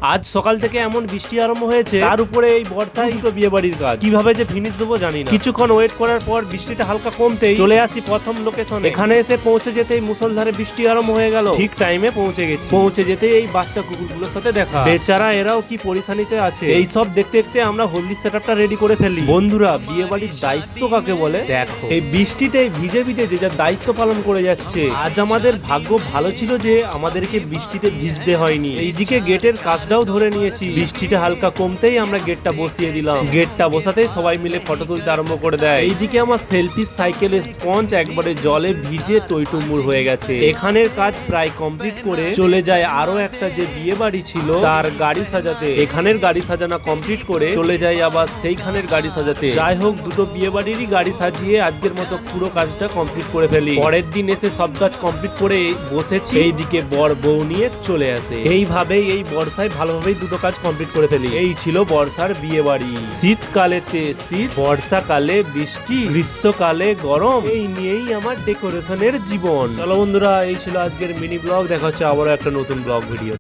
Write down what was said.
আজ সকাল থেকে এমন বৃষ্টি আরম্ভ হয়েছে, তার উপরে এই বর্ষায় তো বিয়ে বাড়ির কাজ কিভাবে যে ফিনিশ দেবো জানি না। কিছুক্ষণ ওয়েট করার পর বৃষ্টিটা হালকা কমতেই চলে আসি প্রথম লোকেশনে। এখানে এসে পৌঁছে যেতেই মুষলধারে বৃষ্টি আরম্ভ হয়ে গেল। ঠিক টাইমে পৌঁছে গেছি। পৌঁছে যেতেই এই বাচ্চা কুকুরগুলোর সাথে দেখা। বেচারা এরাও কি পরিশানিতে আছে। এই সব দেখতে দেখতে আমরা হলদি সেটআপটা রেডি করে ফেলি। বন্ধুরা, বিয়ে বাড়ির দায়িত্ব কাকে বলে দেখো। এই বৃষ্টিতে ভিজে ভিজে যে যার দায়িত্ব পালন করে যাচ্ছে। আজ আমাদের ভাগ্য ভালো ছিল যে আমাদেরকে বৃষ্টিতে ভিজতে হয়নি। এইদিকে গেটের কাজটাও ধরে নিয়েছি। বৃষ্টিটা হালকা কমতেই আমরা গেটটা বসিয়ে দিলাম। গেটটা বসাতেই সবাই মিলে ফটো তুলতে আরম্ভ করে দেয়। এইদিকে আমার সেলফি সাইকেলের স্পঞ্জ একবারে জলে ভিজে টইটুম্বুর হয়ে গেছে। এখানের কাজ প্রায় কমপ্লিট করে চলে যায় আরো একটা যে বিয়ে বাড়ি ছিল তার গাড়ি সাজাতে। এখানের গাড়ি সাজানো কমপ্লিট করে চলে যায় আবার সেইখানের গাড়ি সাজাতে। যাই হোক, দুটো বিয়ে বাড়িরই গাড়ি সাজিয়ে আজকের মতো পুরো কাজটা কমপ্লিট করে ফেলি। পরের দিন এসে সব কাজ কমপ্লিট করে বসেছি। এইদিকে বর বউ নিয়ে চলে আসে। এইভাবেই এই বর্ষায় ভালোভাবেই দুটো কাজ কমপ্লিট করে ফেলি। এই ছিল বর্ষার বিয়ে বাড়ি। শীতকালেতে শীত, বর্ষাকালে বৃষ্টি, গ্রীষ্মকালে গরম। এই নিয়েই আমার ডেকোরেশনের জীবন। চলো বন্ধুরা, এই ছিল আজকের মিনি ব্লগ। দেখা হচ্ছে আবারও একটা নতুন ব্লগ ভিডিও।